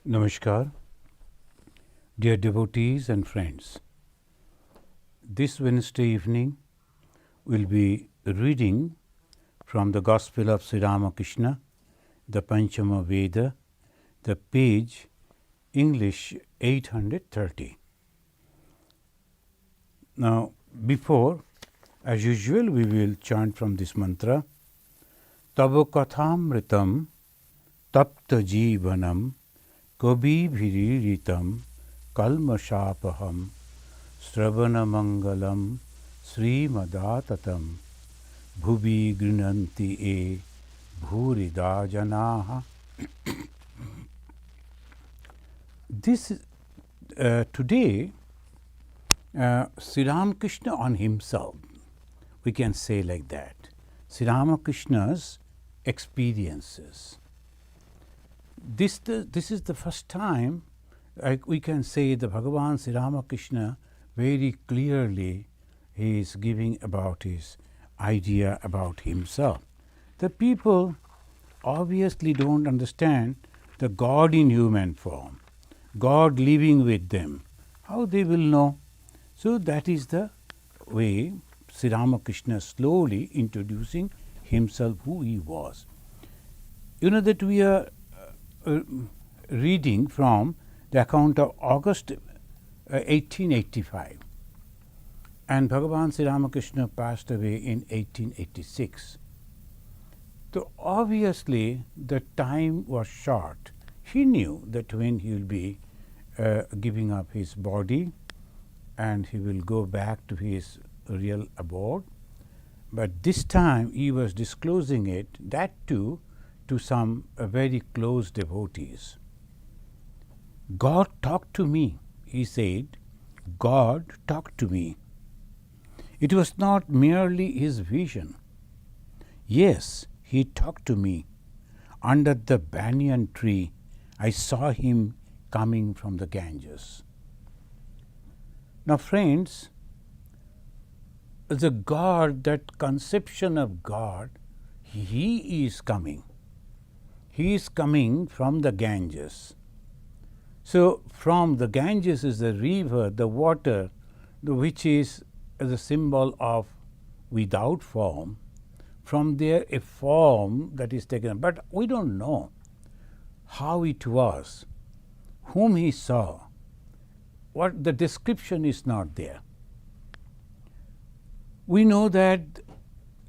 Namaskar, dear devotees and friends. This Wednesday evening we'll be reading from the Gospel of Sri Ramakrishna, the Panchama Veda, the page English 830. Now, before, as usual, we will chant from this mantra, Tavo kathamritam tapta jivanam Kabibhiriritam kalmashapaham Sravanamangalam Srimadatatam Bhubi grinanti e bhurida janaha. This is today Sri Ramakrishna on himself, we can say like that. Sri Ramakrishna's experiences. This is the first time we can say the Bhagavan Sri Ramakrishna very clearly he is giving about his idea about himself. The people obviously don't understand the God in human form, God living with them. How they will know? So that is the way Sri Ramakrishna slowly introducing himself, who he was. You know that we are reading from the account of August 1885, and Bhagavan Sri Ramakrishna passed away in 1886. So obviously the time was short. He knew that when he will be giving up his body and he will go back to his real abode, but this time he was disclosing it, that too to some very close devotees. God talked to me, he said. God talked to me. It was not merely his vision. Yes, he talked to me. Under the banyan tree, I saw him coming from the Ganges. Now, friends, the God, that conception of God, he is coming. He is coming from the Ganges. So, from the Ganges is the river, the water, which is the symbol of without form. From there, a form that is taken. But we don't know how it was, whom he saw. What the description is not there. We know that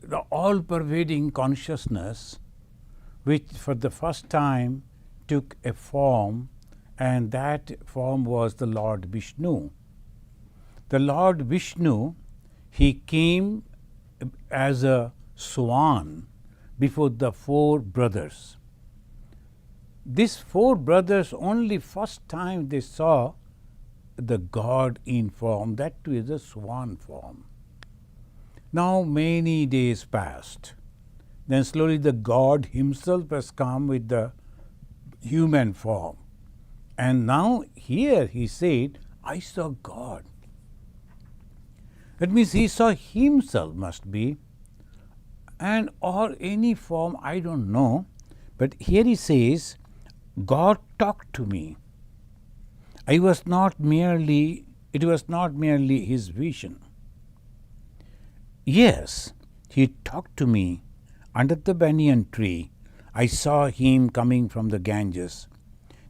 the all-pervading consciousness, which for the first time took a form, and that form was the Lord Vishnu. The Lord Vishnu, he came as a swan before the four brothers. These four brothers, only first time they saw the God in form, that too is a swan form. Now many days passed. Then slowly the God himself has come with the human form. And now here he said, I saw God. That means he saw himself, must be, and or any form, I don't know. But here he says, God talked to me. It was not merely his vision. Yes, he talked to me. Under the banyan tree, I saw him coming from the Ganges.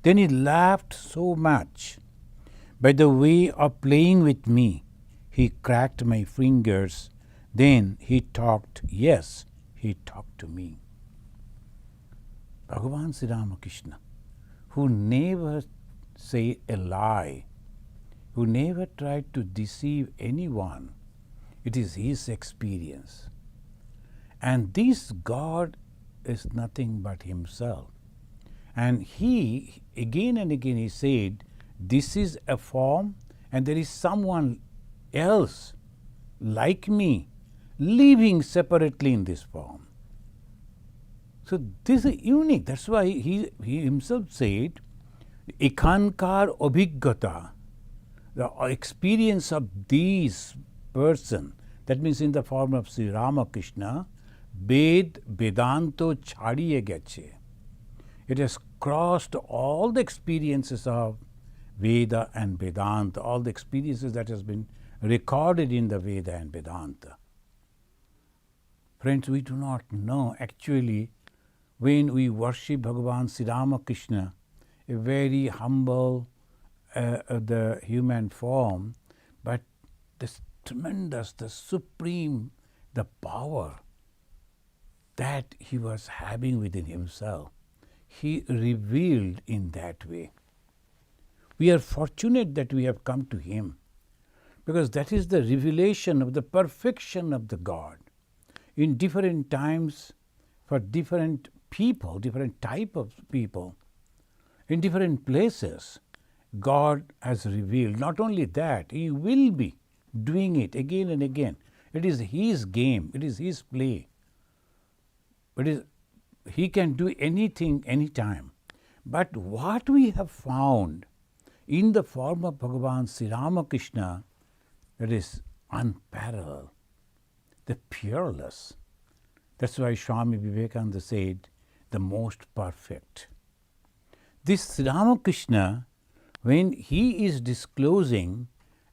Then he laughed so much. By the way of playing with me, he cracked my fingers. Then he talked, yes, he talked to me. Bhagavan Sri Ramakrishna, who never say a lie, who never tried to deceive anyone, it is his experience. And this God is nothing but himself. And he, again and again he said, this is a form and there is someone else like me living separately in this form. So this is unique. That's why he himself said, Ekankar Abhiggata, the experience of these person, that means in the form of Sri Ramakrishna, Ved Vedanto chadiye geche. It has crossed all the experiences of Veda and Vedanta, all the experiences that has been recorded in the Veda and Vedanta. Friends, we do not know actually when we worship Bhagavan Sri Ramakrishna, a very humble the human form, but this tremendous, the supreme, the power that he was having within himself, he revealed in that way. We are fortunate that we have come to him, because that is the revelation of the perfection of the God. In different times, for different people, different type of people, in different places, God has revealed. Not only that, he will be doing it again and again. It is his game, it is his play. He can do anything, anytime. But what we have found in the form of Bhagavan Sri Ramakrishna, that is unparalleled, the peerless. That's why Swami Vivekananda said, the most perfect. This Sri Ramakrishna, when he is disclosing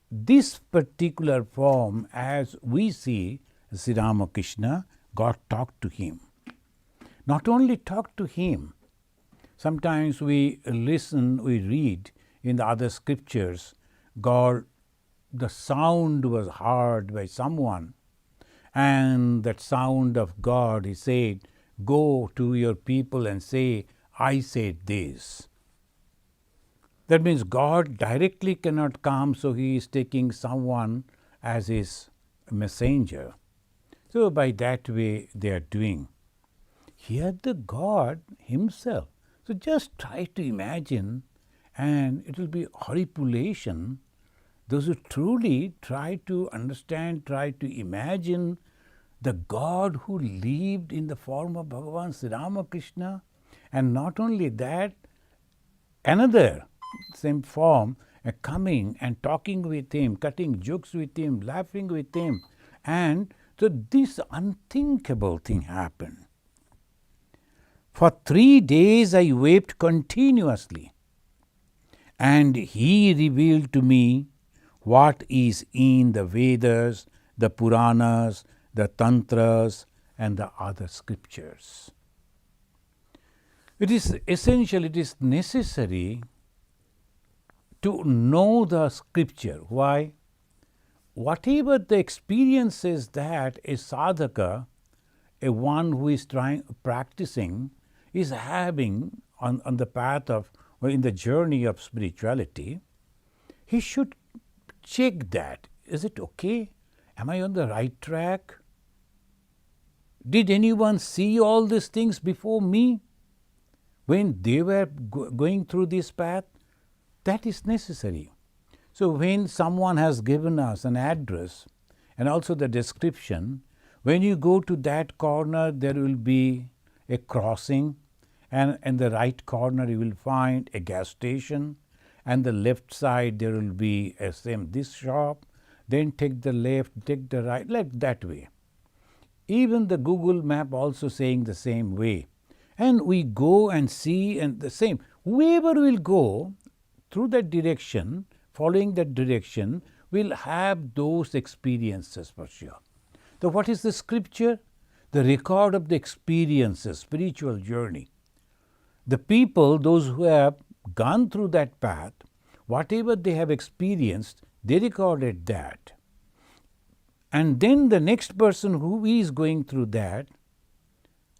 this particular form as we see Sri Ramakrishna, God talked to him. Not only talked to him, sometimes we listen, we read in the other scriptures, God, the sound was heard by someone, and that sound of God, he said, go to your people and say, I said this. That means God directly cannot come, so he is taking someone as his messenger. So by that way they are doing. Here the God himself. So just try to imagine, and it will be horripilation. Those who truly try to understand, try to imagine the God who lived in the form of Bhagavan Sri Ramakrishna, and not only that, another same form coming and talking with him, cutting jokes with him, laughing with him. And so this unthinkable thing happened. For 3 days I wept continuously, and he revealed to me what is in the Vedas, the Puranas, the Tantras, and the other scriptures. It is essential, it is necessary to know the scripture. Why? Whatever the experiences that a sadhaka, a one who is practicing, is having on the path of, or in the journey of spirituality, he should check that. Is it okay? Am I on the right track? Did anyone see all these things before me when they were going through this path? That is necessary. So when someone has given us an address and also the description, when you go to that corner, there will be a crossing, and in the right corner you will find a gas station, and the left side there will be this shop, then take the left, take the right, like that way. Even the Google map also saying the same way. And we go and see, and the same. Whoever will go through that direction, following that direction, will have those experiences for sure. So what is the scripture? The record of the experiences, spiritual journey. The people, those who have gone through that path, whatever they have experienced, they recorded that. And then the next person who is going through that,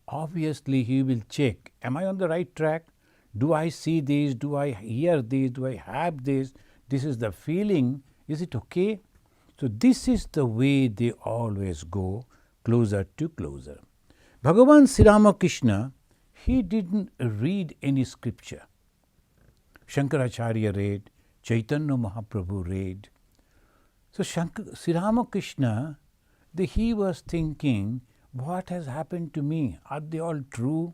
obviously he will check, am I on the right track? Do I see this? Do I hear this? Do I have this? This is the feeling. Is it okay? So this is the way they always go, closer to closer. Bhagavan Sri Ramakrishna, he didn't read any scripture. Shankaracharya read, Chaitanya Mahaprabhu read. So Sri Ramakrishna, he was thinking, what has happened to me? Are they all true?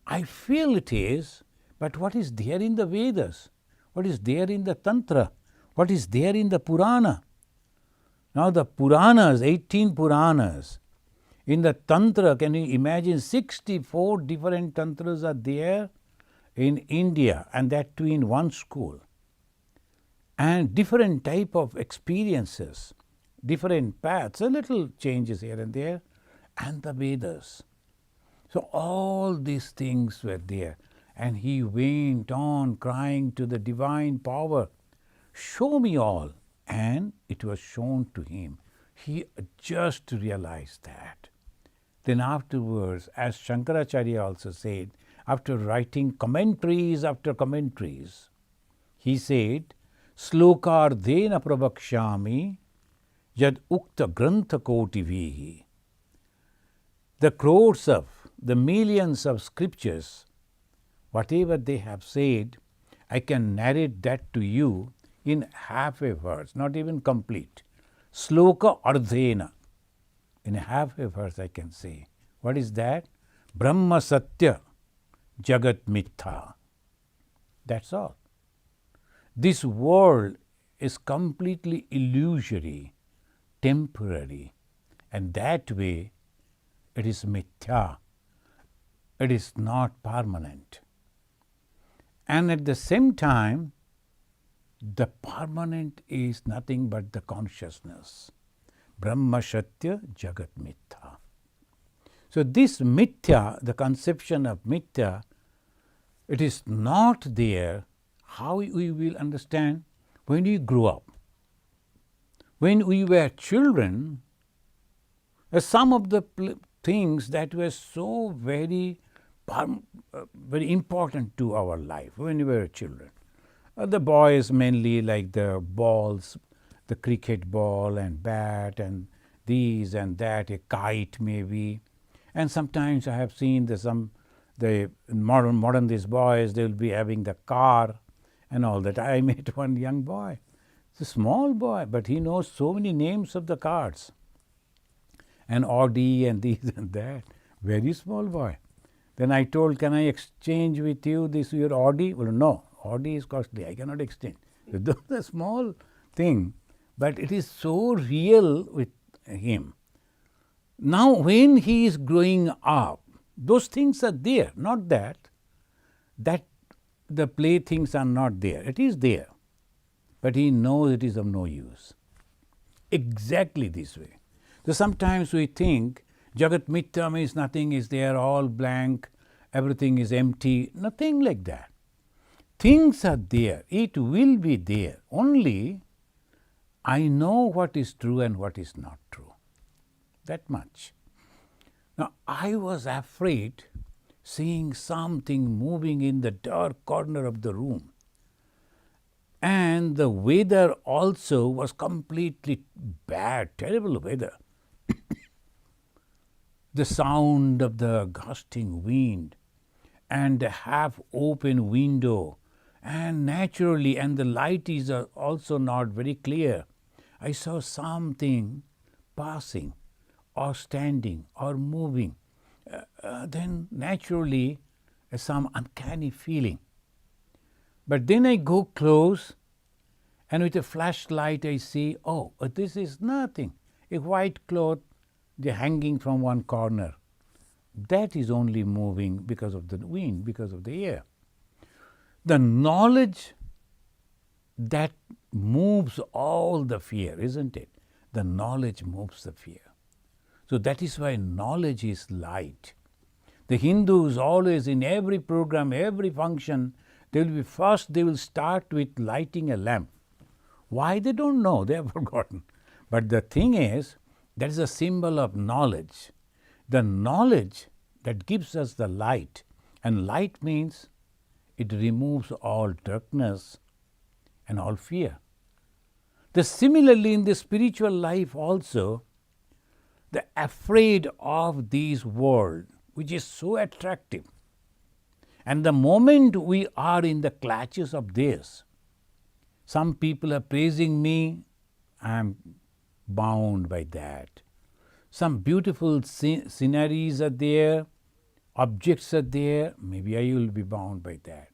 I feel it is, but what is there in the Vedas? What is there in the Tantra? What is there in the Purana? Now the Puranas, 18 Puranas, In the Tantra, can you imagine 64 different Tantras are there in India, and that too in one school. And different type of experiences, different paths, a little changes here and there, and the Vedas. So all these things were there. And he went on crying to the divine power, show me all. And it was shown to him. He just realized that. Then afterwards, as Shankaracharya also said, after writing commentaries after commentaries, he said, Slokardhena prabhakshami yad ukta grantha kotivihi. The crores of, the millions of scriptures, whatever they have said, I can narrate that to you in half a verse, not even complete. Sloka ardhena. In half a verse I can say. What is that? Brahma Satya Jagat Mithya. That's all. This world is completely illusory, temporary, and that way it is mithya. It is not permanent. And at the same time, the permanent is nothing but the consciousness. Brahma Satya Jagat Mithya. So this mithya, the conception of mithya, it is not there. How we will understand? When we grow up. When we were children, some of the things that were so very important to our life when we were children. The boys mainly like the balls, the cricket ball and bat and these and that, a kite maybe. And sometimes I have seen the modern these boys, they will be having the car and all that. I met one young boy. It's a small boy, but he knows so many names of the cars. And Audi and these and that. Very small boy. Then I told, can I exchange with you this your Audi? Well, no, Audi is costly. I cannot exchange. That's a small thing, but it is so real with him. Now, when he is growing up, those things are there, not that the playthings are not there. It is there, but he knows it is of no use. Exactly this way. So sometimes we think Jagat Mithya means nothing is there, all blank, everything is empty. Nothing like that. Things are there. It will be there. Only I know what is true and what is not true. That much. Now, I was afraid seeing something moving in the dark corner of the room. And the weather also was completely bad, terrible weather. The sound of the gusting wind and the half open window, and naturally, and the light is also not very clear. I saw something passing or standing or moving. Then naturally some uncanny feeling. But then I go close, and with a flashlight I see, oh, this is nothing. A white cloth, the hanging from one corner. That is only moving because of the wind, because of the air. The knowledge that moves all the fear, isn't it? The knowledge moves the fear. So that is why knowledge is light. The Hindus always, in every program, every function, they will start with lighting a lamp. Why? They don't know, they have forgotten. But the thing is, that is a symbol of knowledge. The knowledge that gives us the light, and light means it removes all darkness and all fear. Similarly, in the spiritual life also, the afraid of this world, which is so attractive, and the moment we are in the clutches of this, some people are praising me, I am bound by that. Some beautiful sceneries are there, objects are there, maybe I will be bound by that.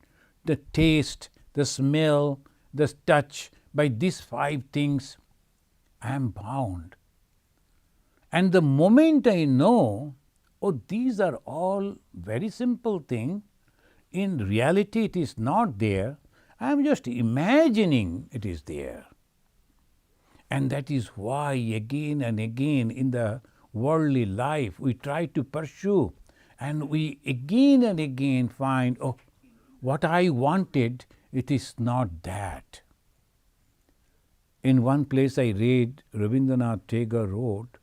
The taste, the smell, the touch, by these 5 things, I am bound. And the moment I know, oh, these are all very simple things, in reality it is not there, I am just imagining it is there. And that is why again and again in the worldly life we try to pursue, and we again and again find, oh, what I wanted, it is not that. In one place I read, Rabindranath Tagore wrote,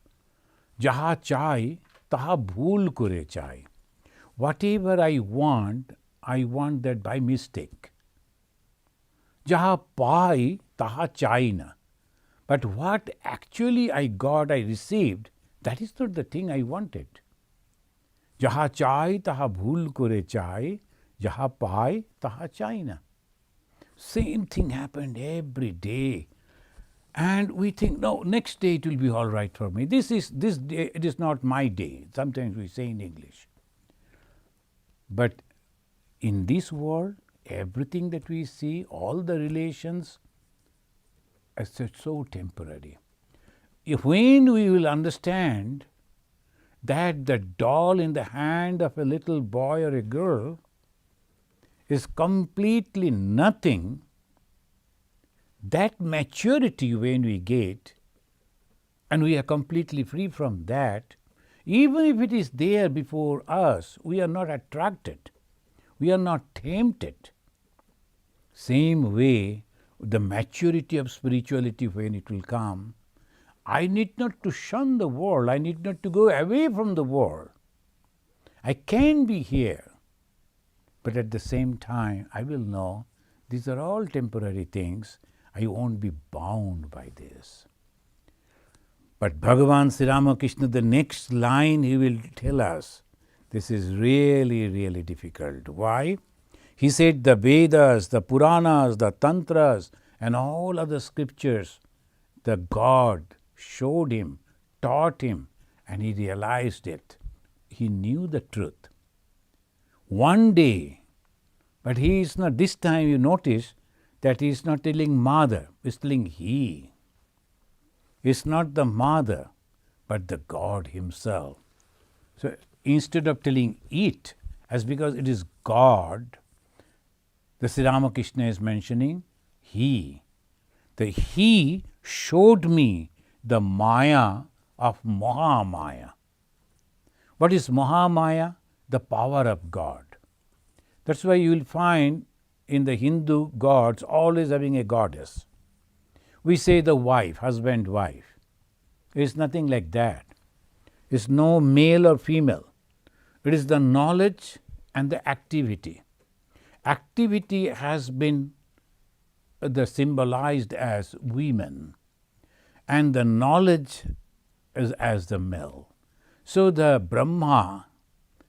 Jaha chai, taha bhool kore chai. Whatever I want that by mistake. Jaha pai, taha chai na. But what actually I got, I received, that is not the thing I wanted. Jaha chai, taha bhool kore chai, jaha pai, taha chai na. Same thing happened every day. And we think, no, next day it will be all right for me. This day, it is not my day. Sometimes we say in English. But in this world, everything that we see, all the relations, are so temporary. When we will understand that the doll in the hand of a little boy or a girl is completely nothing, that maturity when we get, and we are completely free from that, even if it is there before us, we are not attracted, we are not tempted. Same way, the maturity of spirituality when it will come, I need not to shun the world, I need not to go away from the world. I can be here, but at the same time I will know these are all temporary things. I won't be bound by this. But Bhagavan Sri Ramakrishna, the next line he will tell us, this is really, really difficult. Why? He said the Vedas, the Puranas, the Tantras and all other scriptures, the God showed him, taught him, and he realized it. He knew the truth. One day, but he is not, this time you notice that he is not telling mother, he is telling he. He is not the mother, but the God himself. So instead of telling it, as because it is God, the Sri Ramakrishna is mentioning he. The he showed me the Maya of Mahamaya. What is Mahamaya? The power of God. That's why you will find in the Hindu gods always having a goddess. We say the wife, husband, wife. It is nothing like that. It is no male or female. It is the knowledge and the activity. Activity has been symbolized as women, and the knowledge is as the male. So the Brahma,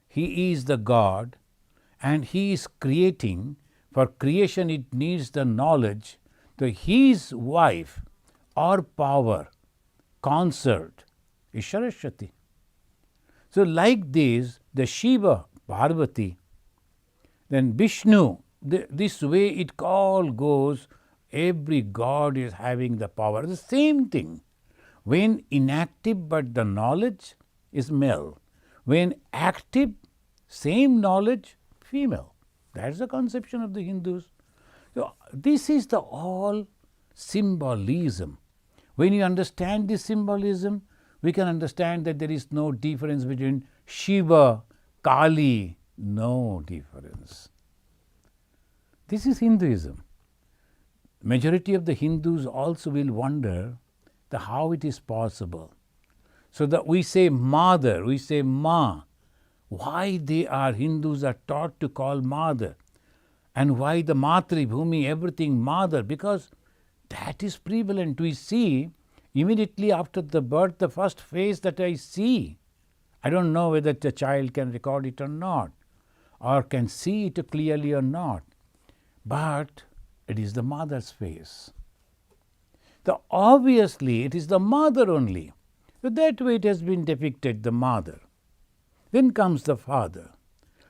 he is the God, and he is creating. For creation it needs the knowledge. So his wife or power, consort, is Saraswati. So like this, the Shiva, Parvati, then Vishnu, this way it all goes, every god is having the power. The same thing. When inactive but the knowledge is male. When active, same knowledge, female. That's the conception of the Hindus. So this is the all symbolism. When you understand this symbolism, we can understand that there is no difference between Shiva, Kali, no difference. This is Hinduism. Majority of the Hindus also will wonder how it is possible. So that we say mother, we say ma. Why Hindus are taught to call mother? And why the Matri Bhumi, everything mother? Because that is prevalent. We see immediately after the birth, the first face that I see. I don't know whether the child can record it or not, or can see it clearly or not. But it is the mother's face. So obviously it is the mother only. So that way it has been depicted, the mother. Then comes the father.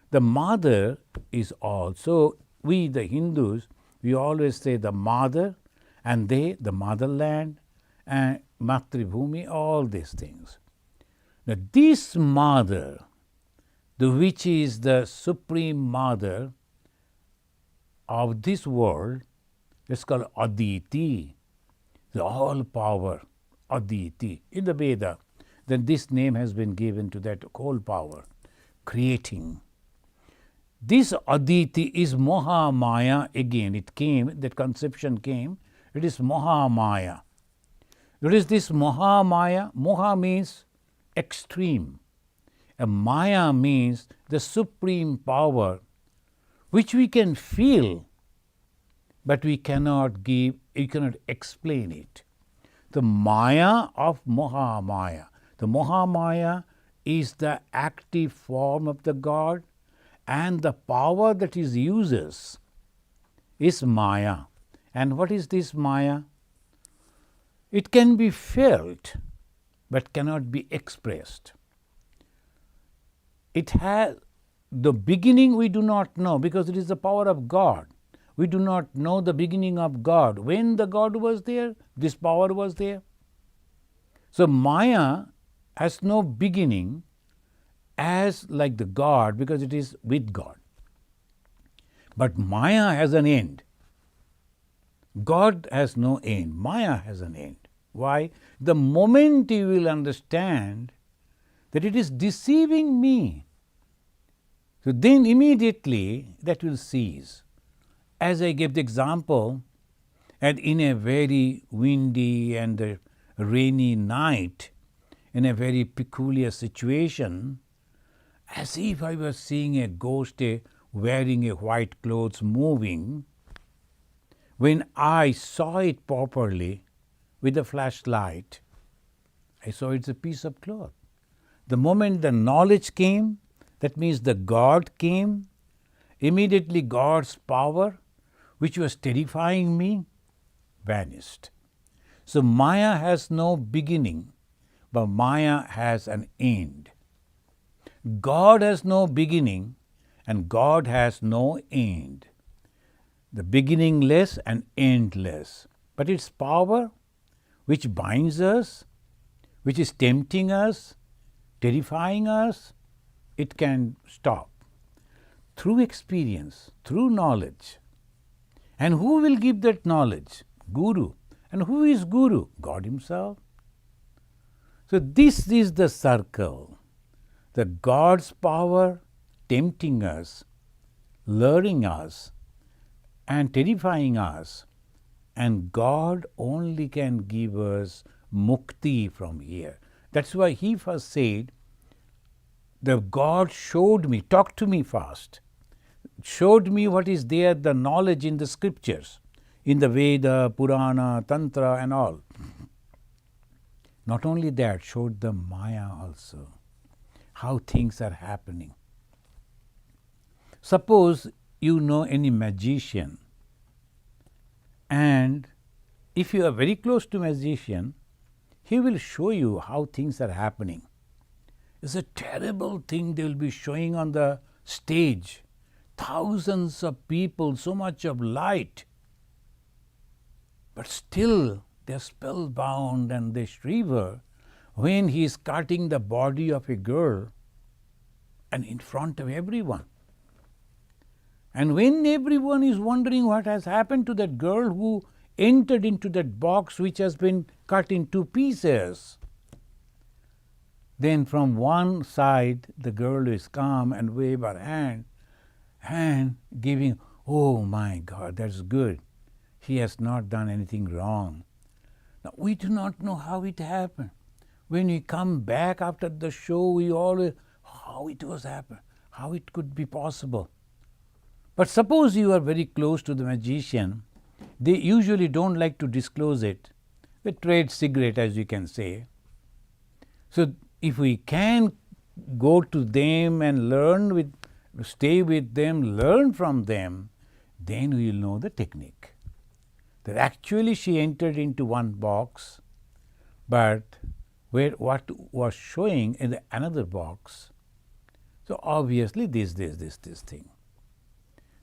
The mother is also, we the Hindus, we always say the mother, and they, the motherland, and Matribhumi, all these things. Now this mother, which is the supreme mother of this world, is called Aditi, the all power, Aditi. In the Veda, then this name has been given to that whole power, creating. This Aditi is Mahamaya again. It came, that conception came. It is Mahamaya. What is this Mahamaya? Moha means extreme. And Maya means the supreme power which we can feel, but we cannot explain it. The Maya of Mahamaya. The Mahamaya is the active form of the God, and the power that it uses is Maya. And what is this Maya? It can be felt, but cannot be expressed. It has the beginning we do not know, because it is the power of God. We do not know the beginning of God. When the God was there, this power was there. So Maya has no beginning as like the God, because it is with God. But Maya has an end. God has no end. Maya has an end. Why? The moment you will understand that it is deceiving me, so then immediately that will cease. As I gave the example, and in a very windy and rainy night, in a very peculiar situation, as if I was seeing a ghost wearing a white clothes moving, when I saw it properly with a flashlight, I saw it's a piece of cloth. The moment the knowledge came, that means the God came, immediately God's power, which was terrifying me, vanished. So Maya has no beginning, but Maya has an end. God has no beginning, and God has no end. The beginningless and endless. But its power, which binds us, which is tempting us, terrifying us, it can stop. Through experience, through knowledge. And who will give that knowledge? Guru. And who is Guru? God Himself. So this is the circle. The God's power tempting us, luring us, and terrifying us. And God only can give us mukti from here. That's why He first said, the God showed me, talked to me first, showed me what is there, the knowledge in the scriptures, in the Veda, Purana, Tantra and all. Not only that, showed the Maya also, how things are happening. Suppose you know any magician, and if you are very close to magician, he will show you how things are happening. It's a terrible thing they will be showing on the stage. Thousands of people, so much of light. But still they are spellbound and they shiver when he is cutting the body of a girl and in front of everyone. And when everyone is wondering what has happened to that girl who entered into that box which has been cut in two pieces, then from one side the girl is calm and wave her hand giving, oh my God, that's good. He has not done anything wrong. Now we do not know how it happened. When we come back after the show, we always, how it was happened, how it could be possible. But suppose you are very close to the magician, they usually don't like to disclose it. They trade cigarette, as you can say. So if we can go to them and stay with them, learn from them, then we will know the technique. That actually she entered into one box, but what was showing in another box. So obviously this thing.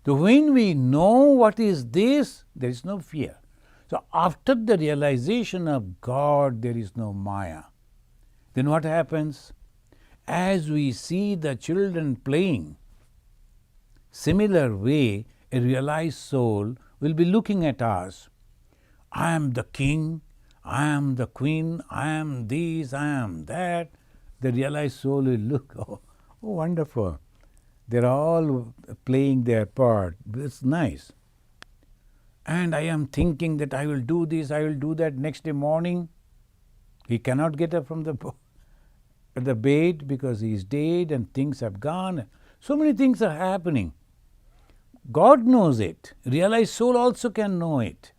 So when we know what is this, there is no fear. So after the realization of God, there is no Maya. Then what happens? as we see the children playing, similar way a realized soul will be looking at us. I am the king, I am the queen, I am this, I am that. The realized soul will look, oh wonderful. They're all playing their part. It's nice. And I am thinking that I will do this, I will do that. Next day morning, he cannot get up from the bed because he is dead and things have gone. So many things are happening. God knows it. Realized soul also can know it.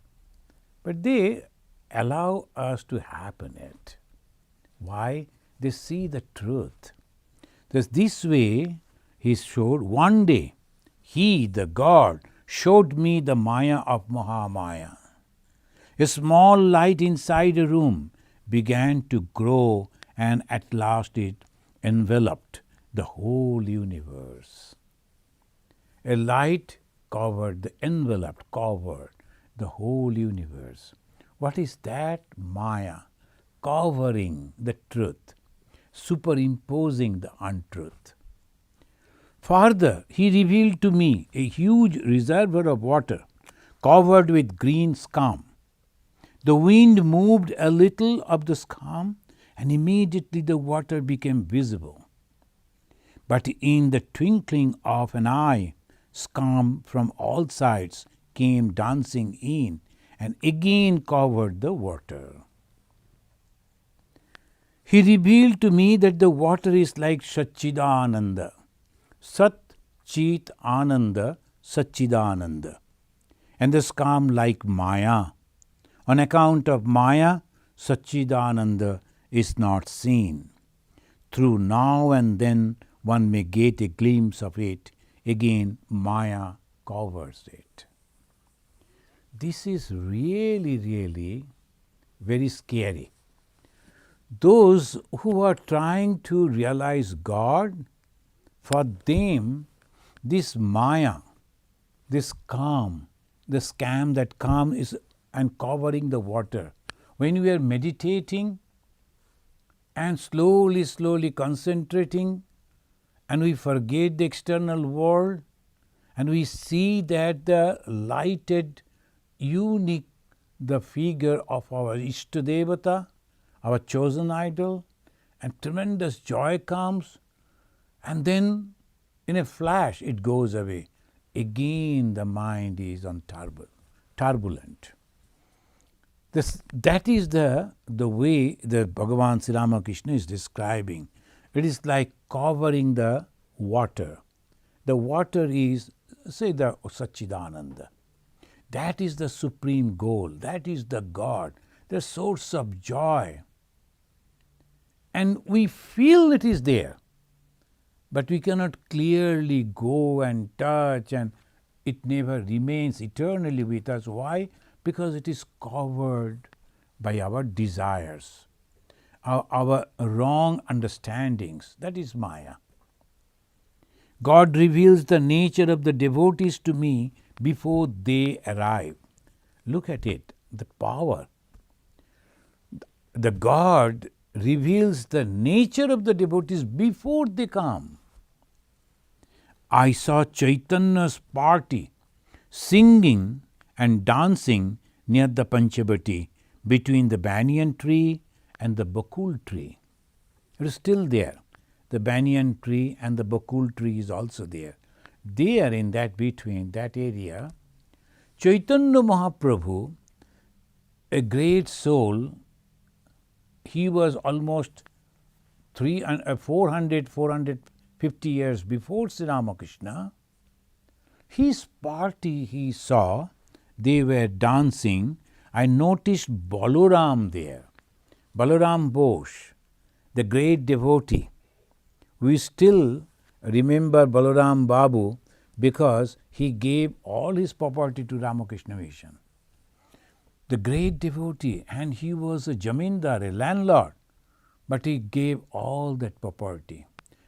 But they allow us to happen it. Why? They see the truth. This way, he showed, one day, he, the God, showed me the Maya of Mahamaya. A small light inside a room began to grow, and at last it enveloped the whole universe. A light enveloped, covered the whole universe. What is that? Maya, covering the truth, superimposing the untruth. Further, he revealed to me a huge reservoir of water covered with green scum. The wind moved a little of the scum, and immediately the water became visible. But in the twinkling of an eye, scum from all sides came dancing in and again covered the water. He revealed to me that the water is like Satchidananda. Sat, Chit, Ananda, Satchidananda. And the scum like Maya. On account of Maya, Satchidananda is not seen. Through now and then one may get a glimpse of it. Again, Maya covers it. This is really, really very scary. Those who are trying to realize God, for them, this Maya, this calm, the scam that calm is and covering the water. When we are meditating and slowly concentrating, and we forget the external world, and we see that the lighted, unique, the figure of our Ishtadevata, our chosen idol, and tremendous joy comes, and then in a flash it goes away. Again the mind is on turbulent. That is the way that Bhagavan Sri Ramakrishna is describing. It is like covering the water. The water is, say, the Satchidananda. That is the supreme goal. That is the God, the source of joy. And we feel it is there, but we cannot clearly go and touch, and it never remains eternally with us. Why? Because it is covered by our desires, our wrong understandings. That is Maya. God reveals the nature of the devotees to me before they arrive. Look at it, the power. The God reveals the nature of the devotees before they come. I saw Chaitanya's party singing and dancing near the Panchavati between the banyan tree and the bakul tree. It is still there. The banyan tree and the bakul tree is also there. There in that between, that area, Chaitanya Mahaprabhu, a great soul, he was almost 450 years before Sri Ramakrishna. His party he saw, they were dancing. I noticed Balaram there, Balaram Bose, the great devotee. We still remember Balaram Babu because he gave all his property to Ramakrishna Mission. The great devotee, and he was a jamindar, a landlord, but he gave all that property.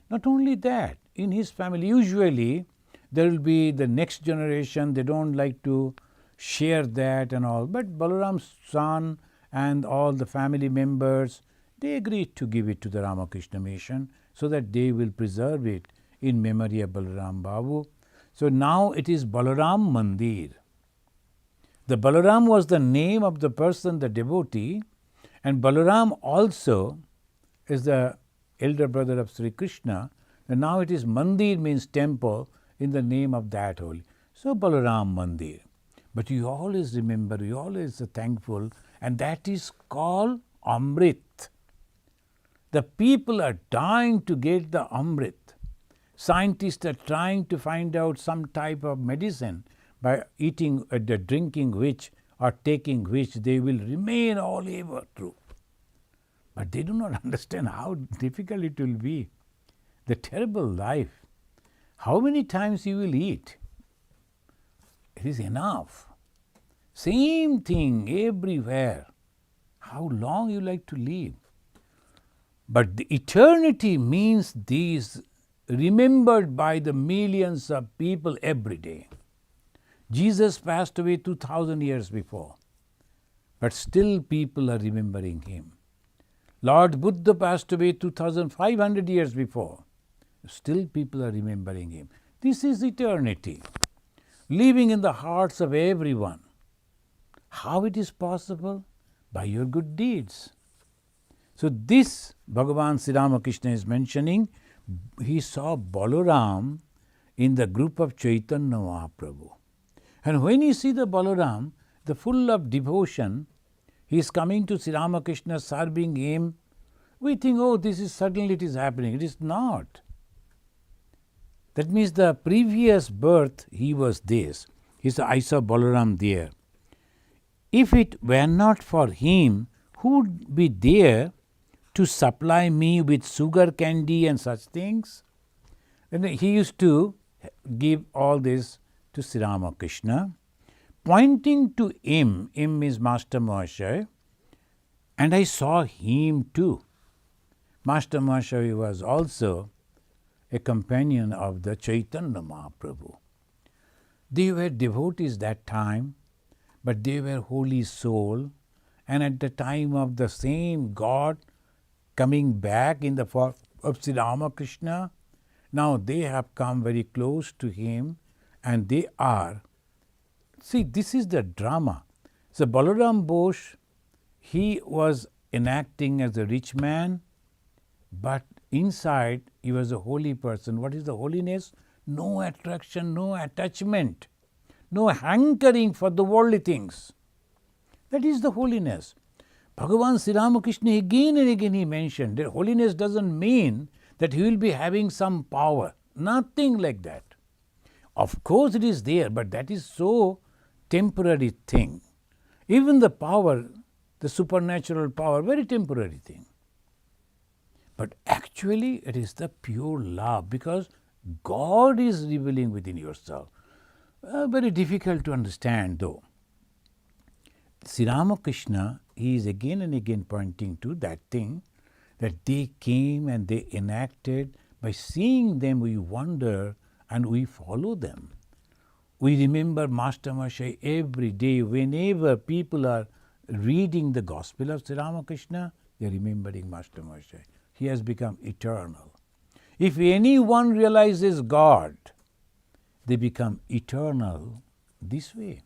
Not only that, in his family, usually there will be the next generation, they don't like to share that and all, but Balaram's son and all the family members, they agreed to give it to the Ramakrishna mission so that they will preserve it in memory of Balaram Babu. So now it is Balaram Mandir. The Balaram was the name of the person, the devotee, and Balaram also is the elder brother of Sri Krishna, and now it is Mandir, means temple, in the name of that holy. So Balaram Mandir. But you always remember, you always are thankful, and that is called Amrit. The people are dying to get the Amrit. Scientists are trying to find out some type of medicine by eating, drinking which or taking which they will remain all ever true. But they do not understand how difficult it will be. The terrible life. How many times you will eat? It is enough. Same thing everywhere. How long you like to live? But the eternity means these remembered by the millions of people every day. Jesus passed away 2000 years before, but still people are remembering him. Lord Buddha passed away 2500 years before, still people are remembering him. This is eternity, living in the hearts of everyone. How it is possible? By your good deeds. So this Bhagavan Sri Ramakrishna is mentioning, he saw Balaram in the group of Chaitanya Mahaprabhu. And when you see the Balaram, the full of devotion, he is coming to Sri Ramakrishna, serving him. We think, oh, this is suddenly it is happening. It is not. That means the previous birth he was this. He said, I saw Balaram there. If it were not for him, who would be there to supply me with sugar candy and such things? And he used to give all this to Sri Ramakrishna, pointing to him is Master Mahashaya, and I saw him too. Master Mahashaya was also a companion of the Chaitanya Mahaprabhu. They were devotees that time, but they were holy soul, and at the time of the same God coming back in the form of Sri Ramakrishna, now they have come very close to him, and they are. See, this is the drama. So Balaram Bose, he was enacting as a rich man, but inside he was a holy person. What is the holiness? No attraction, no attachment, no hankering for the worldly things. That is the holiness. Bhagavan Sri Ramakrishna again and again he mentioned that holiness doesn't mean that he will be having some power. Nothing like that. Of course it is there, but that is so temporary thing. Even the power, the supernatural power, very temporary thing. But actually it is the pure love, because God is revealing within yourself. Very difficult to understand though. Sri Ramakrishna, he is again and again pointing to that thing, that they came and they enacted. By seeing them we wonder and we follow them. We remember Master Mahashaya every day. Whenever people are reading the Gospel of Sri Ramakrishna, they are remembering Master Mahashaya. He has become eternal. If anyone realizes God, they become eternal this way.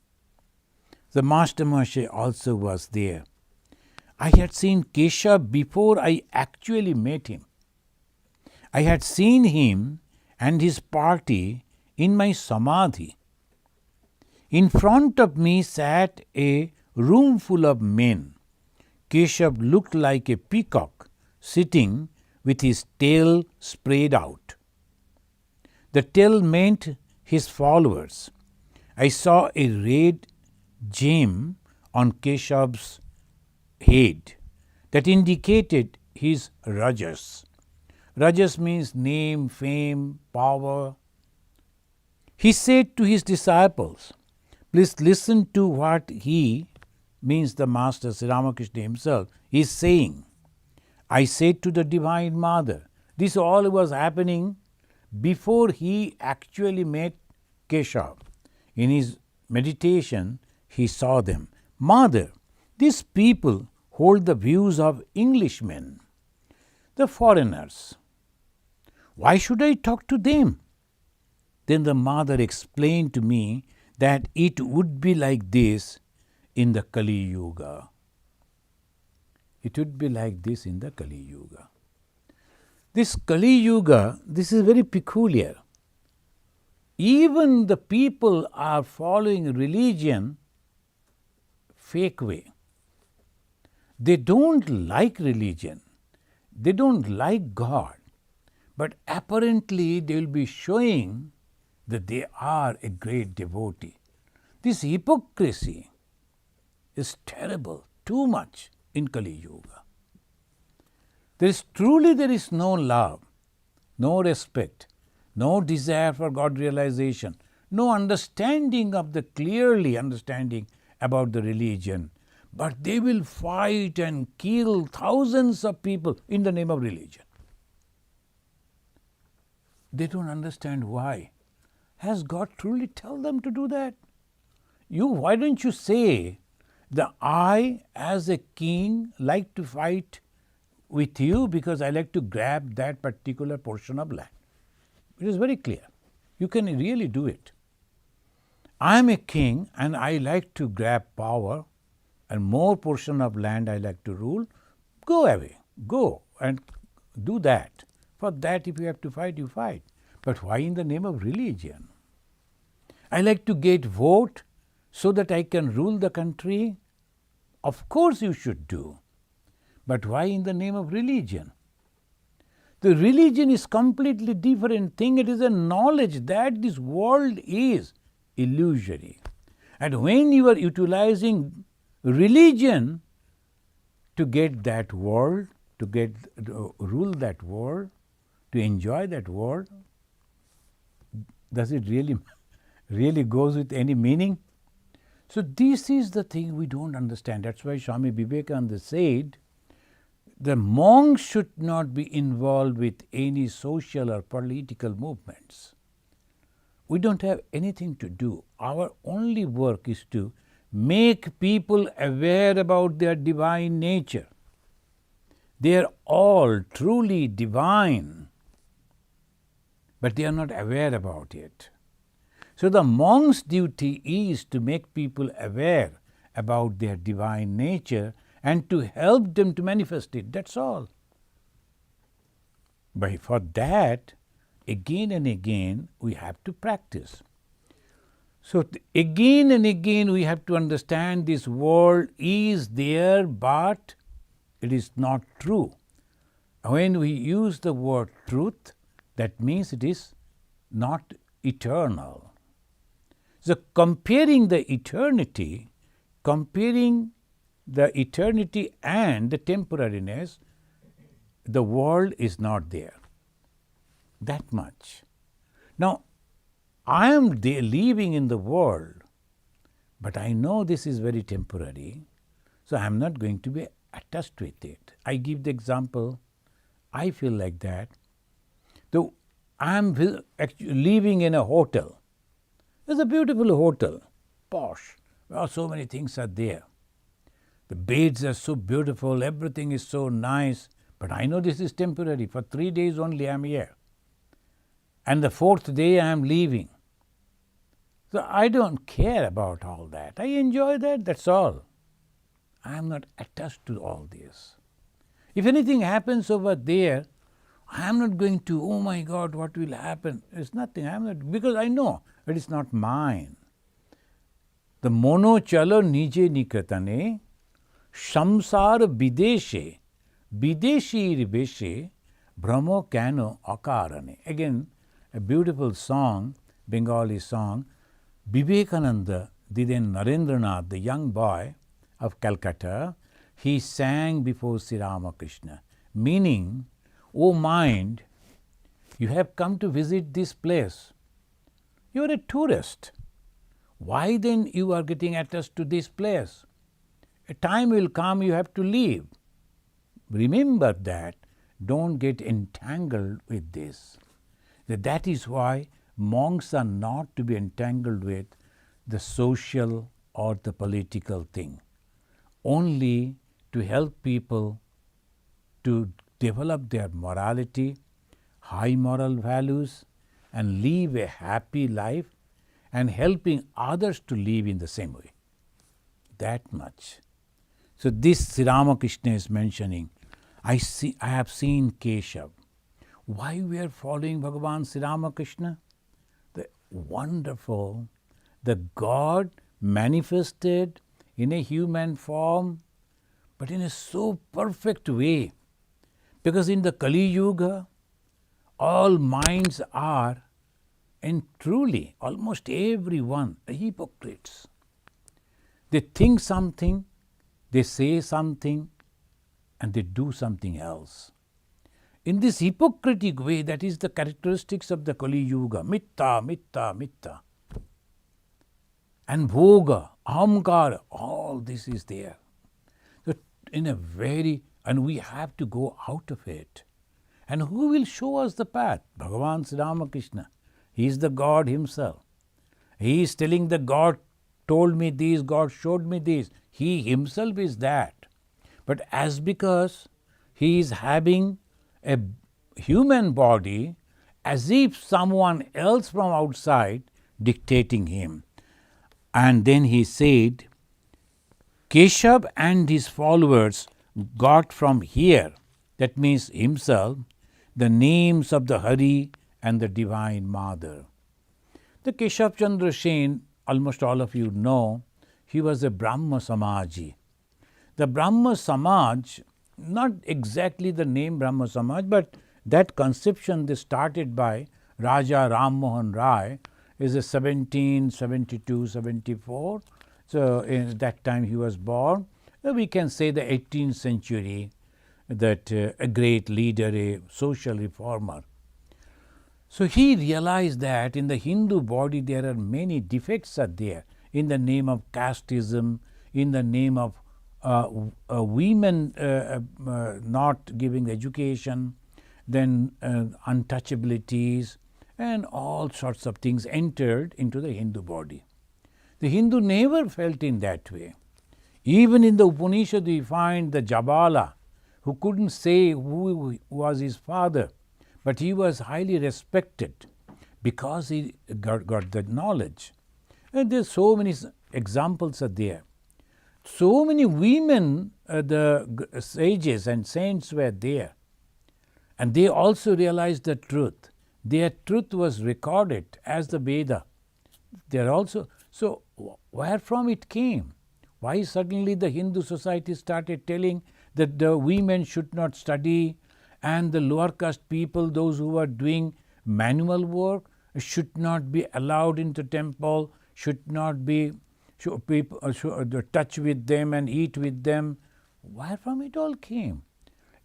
The Master Mahashaya also was there. I had seen Keshav before I actually met him. I had seen him and his party in my samadhi. In front of me sat a room full of men. Keshav looked like a peacock sitting with his tail spread out. The tail meant his followers. I saw a red gem on Keshav's head that indicated his rajas. Rajas means name, fame, power. He said to his disciples, please listen to what he, means the Master Sri Ramakrishna himself, is saying. I said to the Divine Mother, this all was happening before he actually met Keshav. In his meditation, he saw them. Mother, these people hold the views of Englishmen. the foreigners. Why should I talk to them? Then the mother explained to me that it would be like this in the Kali Yuga. It would be like this in the Kali Yuga. This Kali Yuga, this is very peculiar. Even the people are following religion fake way. They don't like religion. They don't like God. But apparently they will be showing that they are a great devotee. This hypocrisy is terrible, too much in Kali Yuga. There is no love, no respect, no desire for God realization, no understanding of the clearly understanding about the religion. But they will fight and kill thousands of people in the name of religion. They don't understand why. Has God truly told them to do that? Why don't you say that I as a king like to fight with you because I like to grab that particular portion of land? It is very clear. You can really do it. I am a king and I like to grab power and more portion of land I like to rule. Go away. Go and do that. For that if you have to fight, you fight. But why in the name of religion? I like to get vote so that I can rule the country. Of course you should do. But why in the name of religion? The religion is completely different thing. It is a knowledge that this world is illusory. And when you are utilizing religion to get that world, to rule that world, to enjoy that world, does it really goes with any meaning? So this is the thing we don't understand. That's why Swami Vivekananda said, the monks should not be involved with any social or political movements. We don't have anything to do. Our only work is to make people aware about their divine nature. They are all truly divine, but they are not aware about it. So the monk's duty is to make people aware about their divine nature and to help them to manifest it. That's all. But for that, again and again, we have to practice. So again and again, we have to understand this world is there, but it is not true. When we use the word truth, that means it is not eternal. So comparing the eternity and the temporariness, the world is not there. That much. Now, I am living in the world, but I know this is very temporary, so I am not going to be attached with it. I give the example, I feel like that. So I am living in a hotel. It's a beautiful hotel, posh. Well, so many things are there. The beds are so beautiful, everything is so nice, but I know this is temporary. For 3 days only I am here. And the 4th day I am leaving. So I don't care about all that. I enjoy that, that's all. I am not attached to all this. If anything happens over there, I am not going to, oh my God, what will happen? It's nothing. I am not, because I know it is not mine. The mono chalo nije nikratane, samsar bideshe, bideshir beshe, brahmo kano akarane. Again, a beautiful song, Bengali song. Vivekananda, then Narendranath, the young boy of Calcutta, he sang before Sri Ramakrishna, meaning, O mind, you have come to visit this place. You are a tourist. Why then you are getting attached to this place? A time will come you have to leave. Remember that. Don't get entangled with this. That is why monks are not to be entangled with the social or the political thing. Only to help people to develop their morality, high moral values, and live a happy life, and helping others to live in the same way. That much. So this Sri Ramakrishna is mentioning, I have seen Keshav. Why we are following Bhagavan Sri Ramakrishna? The wonderful, the God manifested in a human form, but in a so perfect way. Because in the Kali Yuga, all minds are, and truly almost everyone, hypocrites. They think something, they say something, and they do something else. In this hypocritic way, that is the characteristics of the Kali Yuga, mitta, mitta, mitta. And bhoga, ahamkara, all this is there. So in a very, and we have to go out of it. And who will show us the path? Bhagavan Sri Ramakrishna. He is the God himself. He is telling the God told me this, God showed me this. He himself is that. But as because he is having a human body, as if someone else from outside dictating him. And then he said, Keshav and his followers got from here, that means himself, the names of the Hari and the Divine Mother. The Keshav Chandra Sen, almost all of you know, he was a Brahma Samaji. The Brahma Samaj, not exactly the name Brahma Samaj, but that conception they started by Raja Ram Mohan Rai is a 1772-74. So in that time he was born. We can say the 18th century, that a great leader, a social reformer. So he realized that in the Hindu body there are many defects are there in the name of casteism, in the name of women not giving education, then untouchabilities, and all sorts of things entered into the Hindu body. The Hindu never felt in that way. Even in the Upanishad we find the Jabala, who couldn't say who was his father, but he was highly respected because he got the knowledge. And there's so many examples are there. So many women, the sages and saints were there. And they also realized the truth. Their truth was recorded as the Veda. They are also, so where from it came? Why suddenly the Hindu society started telling that the women should not study, and the lower caste people, those who are doing manual work, should not be allowed into temple, should not be touch with them and eat with them? Where from it all came?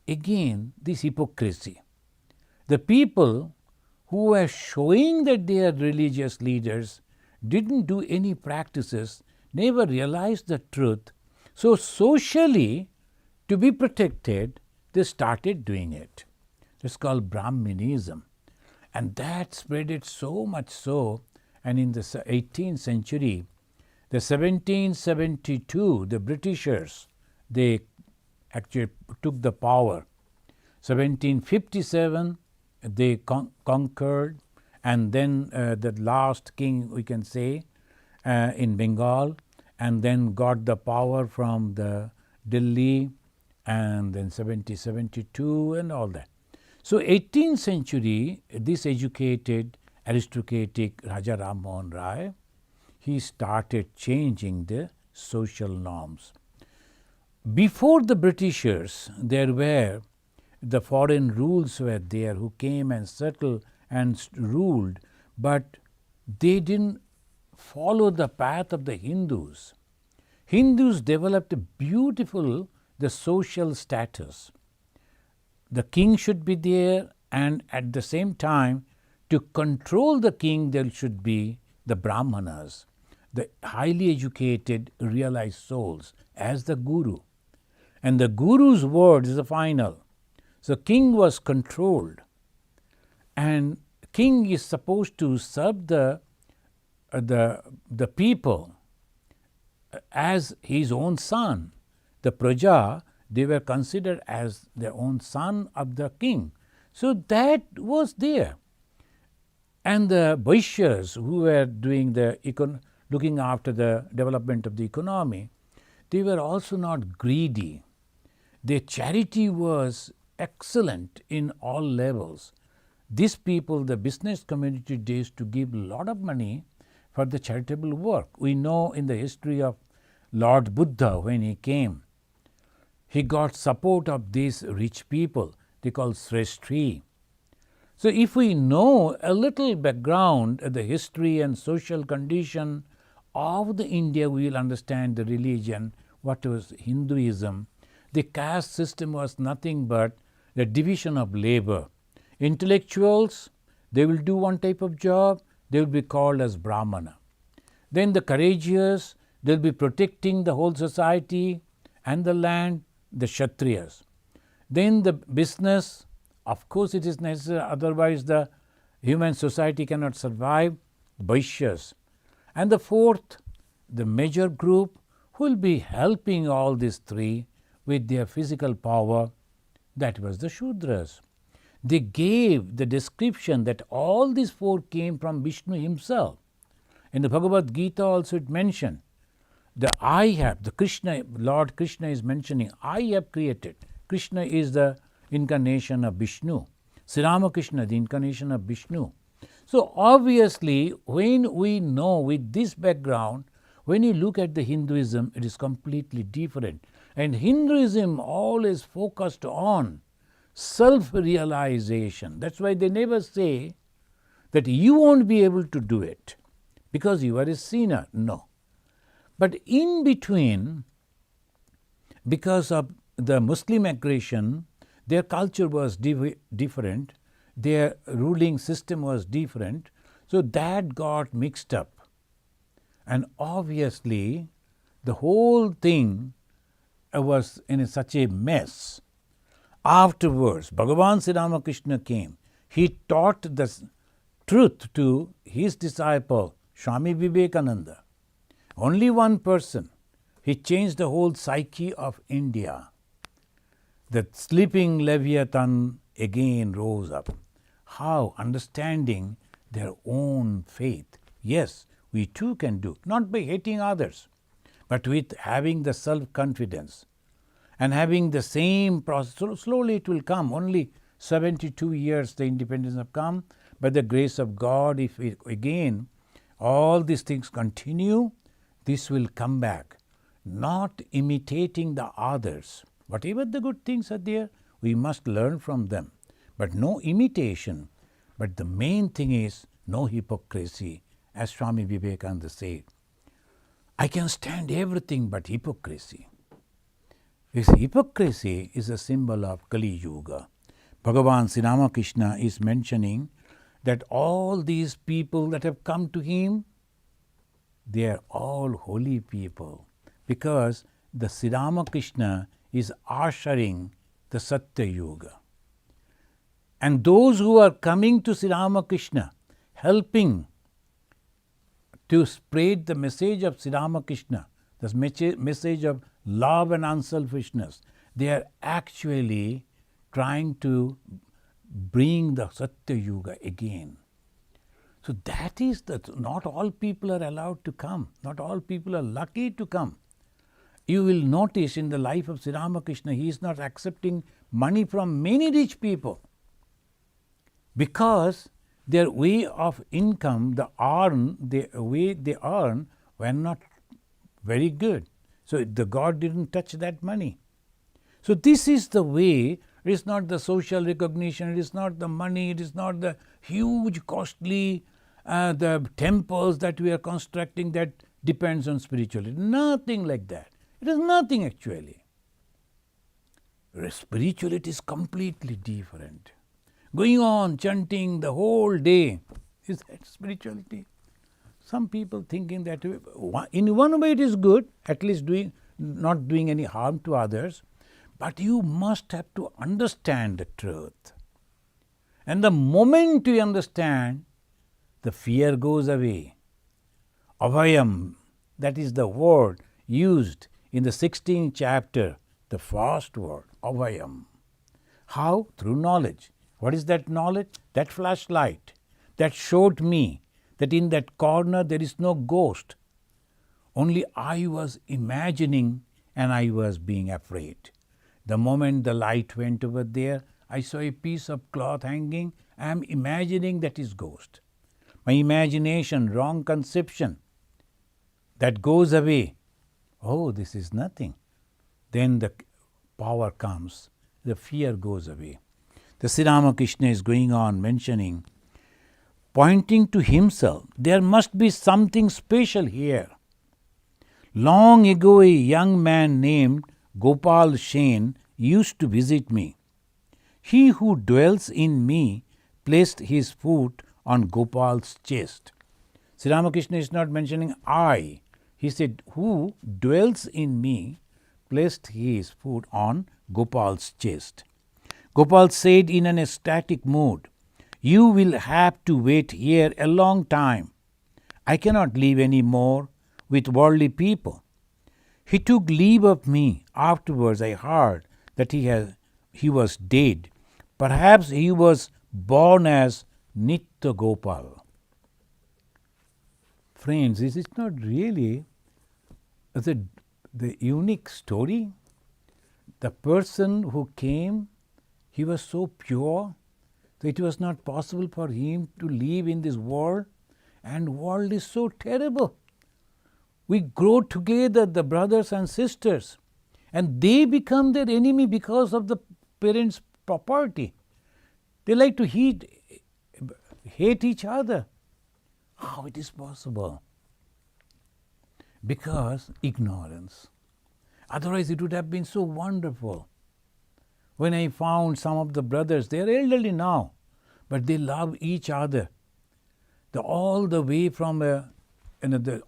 Again, this hypocrisy. The people who were showing that they are religious leaders didn't do any practices, never realized the truth. So socially, to be protected, they started doing it. It's called Brahminism. And that spread it so much so, and in the 18th century, the 1772, the Britishers, they actually took the power. 1757, they conquered, and then the last king, we can say, in Bengal, and then got the power from the Delhi, and then 1772 and all that. So 18th century, this educated aristocratic Raja Ram Mohan Rai, he started changing the social norms. Before the Britishers, there were the foreign rules were there who came and settled and ruled, but they didn't follow the path of the Hindus. Hindus developed a beautiful the social status. The king should be there, and at the same time, to control the king, there should be the Brahmanas, the highly educated, realized souls, as the guru. And the guru's word is the final. So king was controlled, and king is supposed to serve the people as his own son. The praja, they were considered as their own son of the king. So that was there. And the Vaishyas who were doing looking after the development of the economy, they were also not greedy. Their charity was excellent in all levels. These people, the business community, used to give a lot of money for the charitable work. We know in the history of Lord Buddha, when he came, he got support of these rich people. They call Srestri. So if we know a little background, the history and social condition of the India, we will understand the religion, what was Hinduism. The caste system was nothing but the division of labor. Intellectuals, they will do one type of job, they will be called as Brahmana. Then the courageous, they will be protecting the whole society and the land, the Kshatriyas. Then the business, of course it is necessary, otherwise the human society cannot survive, Vaishyas. And the fourth, the major group, who will be helping all these three with their physical power, that was the Shudras. They gave the description that all these four came from Vishnu himself. In the Bhagavad Gita also it mentioned, Lord Krishna is mentioning, I have created. Krishna is the incarnation of Vishnu. Sri Ramakrishna, the incarnation of Vishnu. So obviously, when we know with this background, when you look at the Hinduism, it is completely different. And Hinduism always focused on self-realization. That's why they never say that you won't be able to do it because you are a sinner. No. But in between, because of the Muslim aggression, their culture was different, their ruling system was different, so that got mixed up. And obviously, the whole thing was in such a mess. Afterwards, Bhagavan Sri Ramakrishna came. He taught the truth to his disciple, Swami Vivekananda. Only one person. He changed the whole psyche of India. The sleeping Leviathan again rose up. How? Understanding their own faith. Yes, we too can do, not by hating others, but with having the self-confidence and having the same process. So slowly it will come. Only 72 years the independence have come. By the grace of God, if we, again all these things continue, this will come back. Not imitating the others. Whatever the good things are there, we must learn from them. But no imitation. But the main thing is no hypocrisy. As Swami Vivekananda said, I can stand everything but hypocrisy. This hypocrisy is a symbol of Kali Yuga. Bhagavan Sri Ramakrishna is mentioning that all these people that have come to him, they are all holy people, because the Sri Ramakrishna is ushering the Satya Yuga. And those who are coming to Sri Ramakrishna, helping to spread the message of Sri Ramakrishna, the message of love and unselfishness, they are actually trying to bring the Satya Yuga again. So that is that not all people are allowed to come, not all people are lucky to come. You will notice in the life of Sri Ramakrishna, he is not accepting money from many rich people because their way of income, the way they earn were not very good. So the God didn't touch that money. So this is the way. It is not the social recognition, it is not the money, it is not the huge costly the temples that we are constructing that depends on spirituality. Nothing like that. It is nothing actually. Spirituality is completely different. Going on chanting the whole day, is that spirituality? Some people thinking that in one way it is good, at least not doing any harm to others, but you must have to understand the truth. And the moment you understand, the fear goes away. Abhayam, that is the word used in the 16th chapter, the first word, avayam. How? Through knowledge. What is that knowledge? That flashlight that showed me that in that corner there is no ghost. Only I was imagining and I was being afraid. The moment the light went over there, I saw a piece of cloth hanging. I am imagining that is ghost. My imagination, wrong conception, that goes away. Oh, this is nothing. Then the power comes, the fear goes away. The Sri Ramakrishna is going on mentioning, pointing to himself, there must be something special here. Long ago, a young man named Gopal Sen used to visit me. He who dwells in me placed his foot on Gopal's chest. Sri Ramakrishna is not mentioning I. He said, who dwells in me placed his foot on Gopal's chest. Gopal said in an ecstatic mood, you will have to wait here a long time. I cannot live any more with worldly people. He took leave of me. Afterwards I heard that he was dead. Perhaps he was born as Nitya Gopal. Friends, this is not really the unique story. The person who came, he was so pure that it was not possible for him to live in this world, and world is so terrible. We grow together, the brothers and sisters, and they become their enemy because of the parents' property. They like to hate each other. How it is possible? Because ignorance. Otherwise it would have been so wonderful. When I found some of the brothers, they are elderly now, but they love each other. All the way from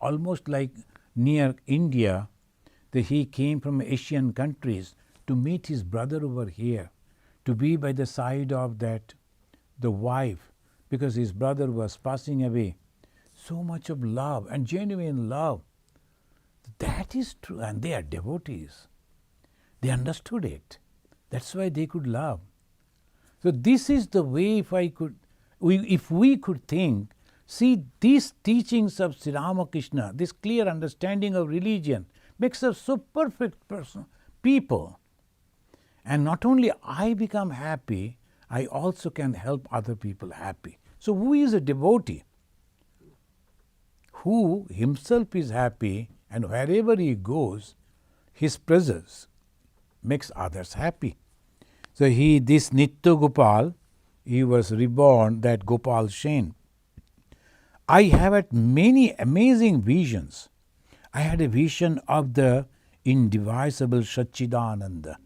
almost like near India, that he came from Asian countries to meet his brother over here, to be by the side of the wife, because his brother was passing away. So much of love and genuine love. That is true, and they are devotees. They understood it. That's why they could love. So this is the way, if we could think, see, these teachings of Sri Ramakrishna, this clear understanding of religion, makes us so perfect people. And not only I become happy, I also can help other people happy. So who is a devotee? Who himself is happy, and wherever he goes, his presence makes others happy. So this Nitya Gopal, he was reborn, that Gopal Sen. I have had many amazing visions. I had a vision of the indivisible Satchidananda.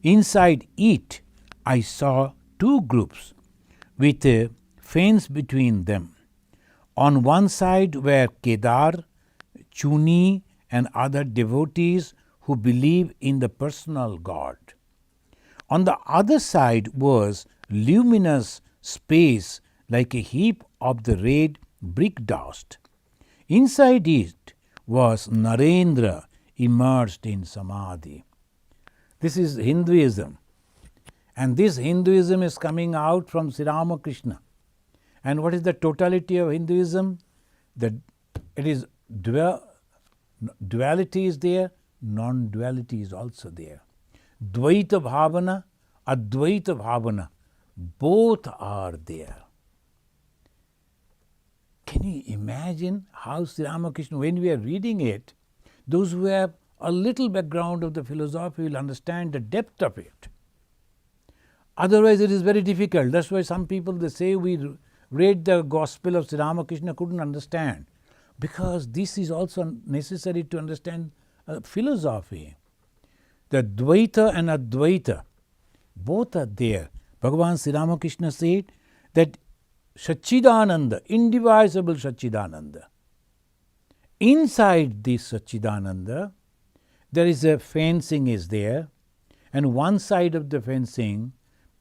Inside it, I saw two groups with a fence between them. On one side were Kedar, Chuni, and other devotees who believe in the personal God. On the other side was luminous space like a heap of the red brick dust. Inside it was Narendra immersed in samadhi. This is Hinduism. And this Hinduism is coming out from Sri Ramakrishna. And what is the totality of Hinduism? It is duality is there, non-duality is also there. Dvaita Bhavana, Advaita Bhavana, both are there. Can you imagine how Sri Ramakrishna, when we are reading it, those who have a little background of the philosophy will understand the depth of it. Otherwise it is very difficult. That's why some people, they say we read the gospel of Sri Ramakrishna, couldn't understand. Because this is also necessary to understand philosophy. The Dvaita and Advaita, both are there. Bhagavan Sri Ramakrishna said that Satchidananda, indivisible Satchidananda. Inside this Satchidananda, there is a fencing is there, and one side of the fencing,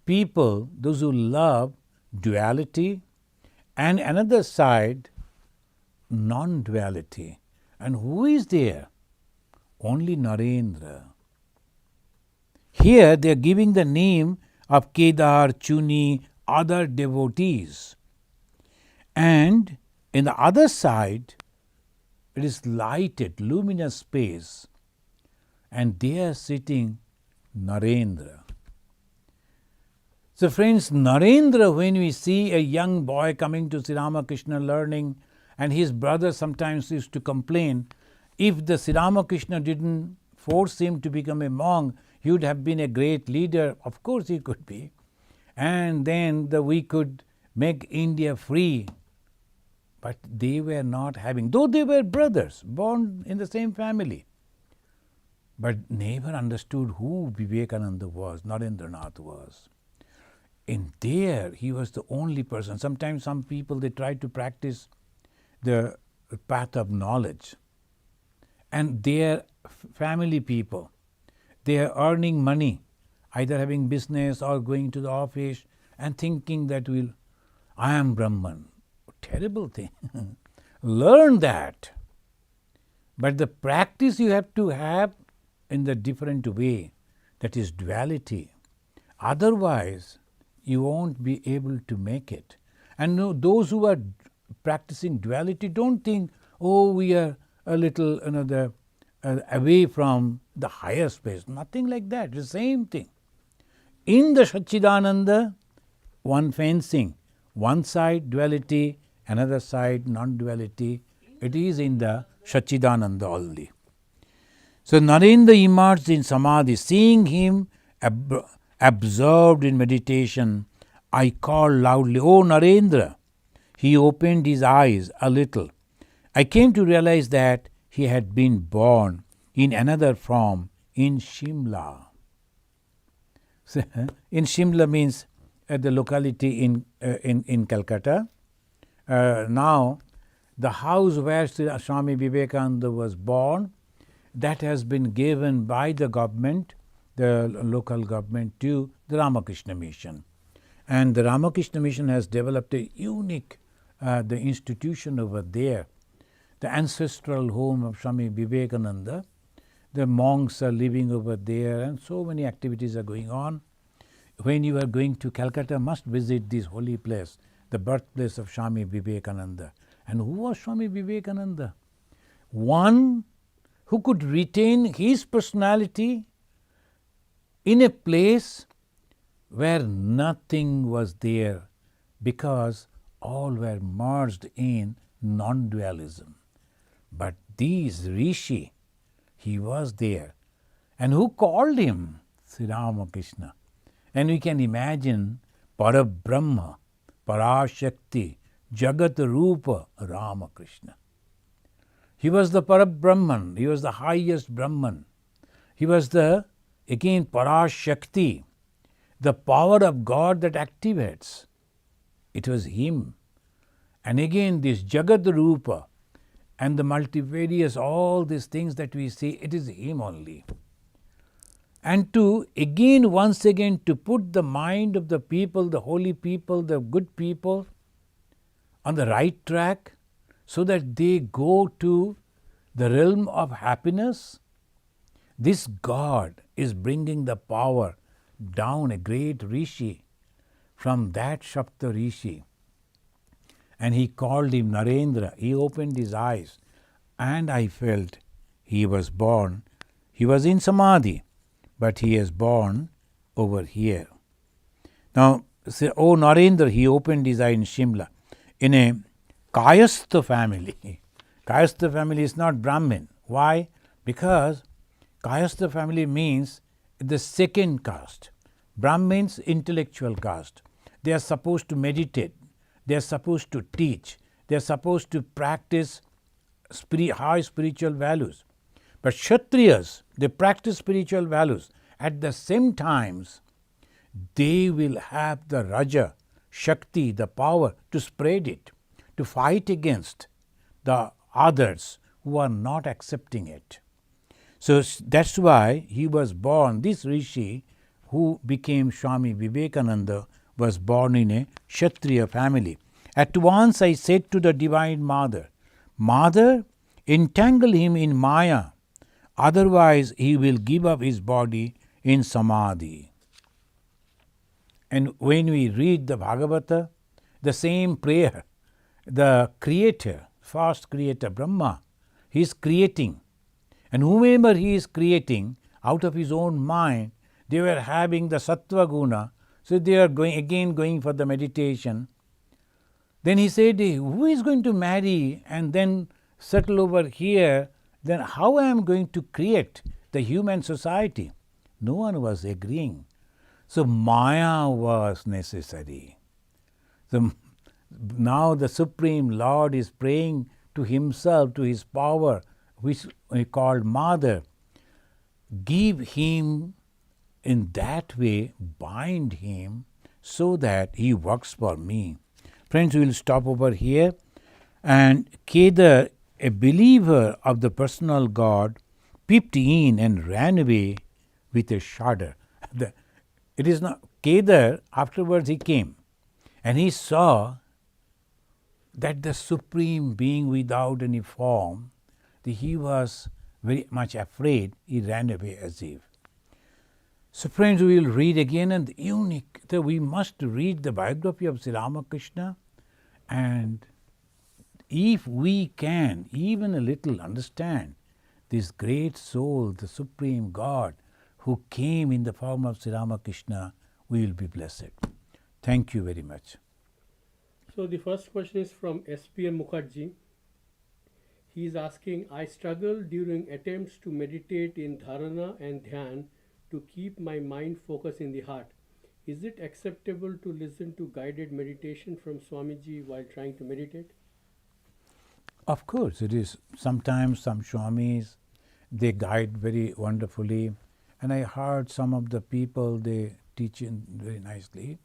people, those who love duality, and another side, non-duality. And who is there? Only Narendra. Here they are giving the name of Kedar, Chuni, other devotees. And in the other side, it is lighted, luminous space. And there sitting Narendra. So friends, Narendra, when we see a young boy coming to Sri Ramakrishna learning, and his brother sometimes used to complain, if the Sri Ramakrishna didn't force him to become a monk, he would have been a great leader. Of course he could be. And then we could make India free. But they were not having, though they were brothers, born in the same family, but never understood who Vivekananda was, Narendranath was. In there, he was the only person. Sometimes some people, they try to practice the path of knowledge. And their family people, they are earning money, either having business or going to the office and thinking that I am Brahman. Terrible thing. Learn that. But the practice you have to have in the different way, that is duality. Otherwise, you won't be able to make it. And no, those who are practicing duality don't think, oh, we are a little away from the higher space. Nothing like that. It's the same thing. In the Satchidananda, one fencing, one side duality, another side non-duality. It is in the Satchidananda only. So Narendra emerged in Samadhi. Seeing him absorbed in meditation, I called loudly, "Oh Narendra!" He opened his eyes a little. I came to realize that he had been born in another form in Shimla. So, in Shimla means the locality in Calcutta. Now, the house where Swami Vivekananda was born, that has been given by the government, the local government, to the Ramakrishna Mission. And the Ramakrishna Mission has developed a unique the institution over there, the ancestral home of Swami Vivekananda. The monks are living over there and so many activities are going on. When you are going to Calcutta, must visit this holy place, the birthplace of Swami Vivekananda. And who was Swami Vivekananda? One who could retain his personality in a place where nothing was there, because all were merged in non-dualism. But these Rishi, he was there. And who called him? Sri Ramakrishna. And we can imagine Parabrahma, Parashakti, Jagat Rupa Ramakrishna. He was the Parabrahman, he was the highest Brahman. He was the, again, Parashakti, the power of God that activates. It was him. And again, this Jagat Rupa and the multivarious, all these things that we see, it is him only. And to again, once again, to put the mind of the people, the holy people, the good people on the right track, so that they go to the realm of happiness. This God is bringing the power down, a great Rishi, from that Shapta Rishi. And he called him Narendra. He opened his eyes and I felt he was born. He was in Samadhi, but he is born over here. Now, say, oh Narendra, he opened his eye in Shimla, in a Kayastha family. Kayastha family is not Brahmin. Why? Because Kayastha family means the second caste. Brahmins, intellectual caste. They are supposed to meditate. They are supposed to teach. They are supposed to practice high spiritual values. But Kshatriyas, they practice spiritual values. At the same times, they will have the Raja, Shakti, the power to spread it, to fight against the others who are not accepting it. So that's why he was born. This Rishi who became Swami Vivekananda was born in a Kshatriya family. At once I said to the Divine Mother, Mother, entangle him in Maya, otherwise he will give up his body in Samadhi. And when we read the Bhagavata, the same prayer, the creator, first creator Brahma, he is creating. And whomever he is creating out of his own mind, they were having the sattva guna, so they are going for the meditation. Then he said, who is going to marry and then settle over here? Then how I am going to create the human society? No one was agreeing. So Maya was necessary. So now the Supreme Lord is praying to himself, to his power, which he called Mother. Give him in that way, bind him so that he works for me. Friends, we will stop over here. And Kedar, a believer of the personal God, peeped in and ran away with a shudder. It is not Kedar, afterwards he came and he saw that the Supreme Being without any form, he was very much afraid, he ran away as if. So friends, we will read again, and unique, so we must read the biography of Sri Ramakrishna, and if we can even a little understand this great soul, the Supreme God, who came in the form of Sri Ramakrishna, we will be blessed. Thank you very much. So the first question is from SPM Mukherjee. He is asking, I struggle during attempts to meditate in dharana and dhyan to keep my mind focused in the heart. Is it acceptable to listen to guided meditation from Swamiji while trying to meditate? Of course, it is. Sometimes some Swamis, they guide very wonderfully, and I heard some of the people, they teach very nicely.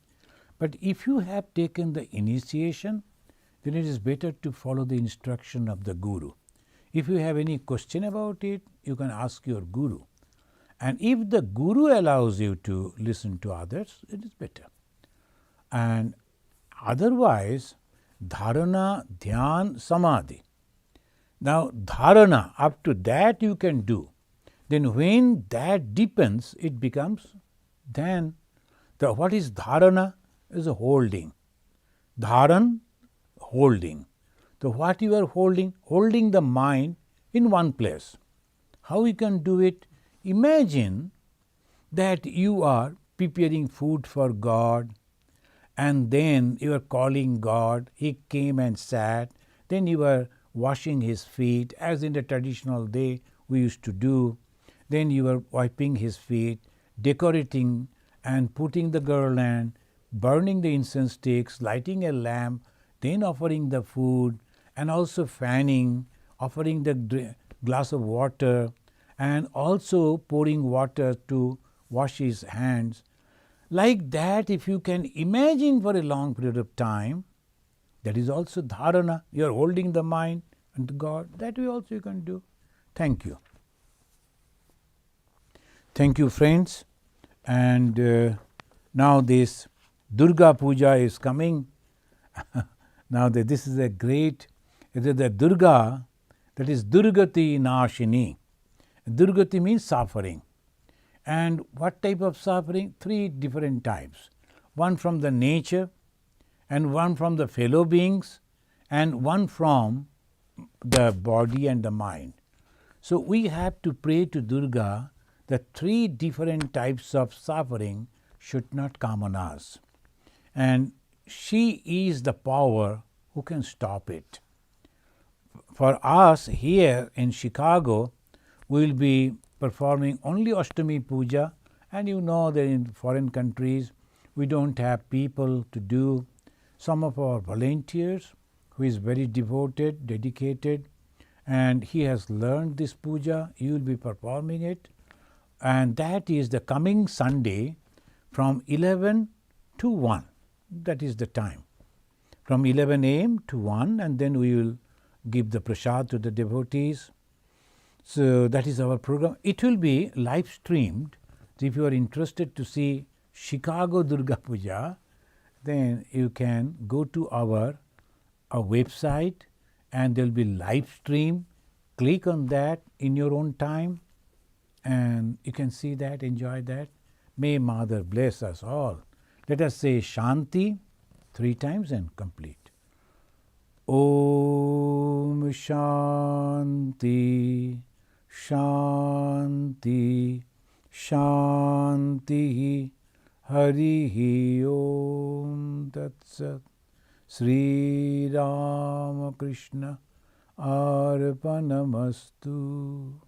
But if you have taken the initiation, then it is better to follow the instruction of the Guru. If you have any question about it, you can ask your Guru. And if the Guru allows you to listen to others, it is better. And otherwise, dharana, dhyan, samadhi. Now, dharana, up to that you can do. Then when that deepens, it becomes dhyan. What is dharana? Is a holding. Dharan, holding. So what you are holding? Holding the mind in one place. How you can do it? Imagine that you are preparing food for God, and then you are calling God. He came and sat. Then you are washing his feet, as in the traditional day we used to do. Then you are wiping his feet, decorating and putting the garland, burning the incense sticks, lighting a lamp, then offering the food, and also fanning, offering the glass of water, and also pouring water to wash his hands. Like that, if you can imagine for a long period of time, that is also dharana. You are holding the mind and God. That way also you can do. Thank you. Thank you, friends. And now this Durga Puja is coming. Now this is a great, it is the Durga, that is Durgati Nashini. Durgati means suffering. And what type of suffering? 3 different types. One from the nature, and one from the fellow beings, and one from the body and the mind. So we have to pray to Durga that 3 different types of suffering should not come on us. And she is the power who can stop it. For us here in Chicago, we will be performing only Ashtami Puja, and you know that in foreign countries we don't have people to do. Some of our volunteers who is very devoted, dedicated, and he has learned this puja, he will be performing it, and that is the coming Sunday from 11 to 1. That is the time. From 11 a.m. to 1, and then we will give the prasad to the devotees. So that is our program. It will be live streamed. So if you are interested to see Chicago Durga Puja, then you can go to our website, and there will be live stream. Click on that in your own time, And you can see that, enjoy that. May Mother bless us all. Let us say Shanti 3 times and complete. Om Shanti, Shanti, Shanti. Harihi Om Tat Sat. Sri Ramakrishna Arpanamastu.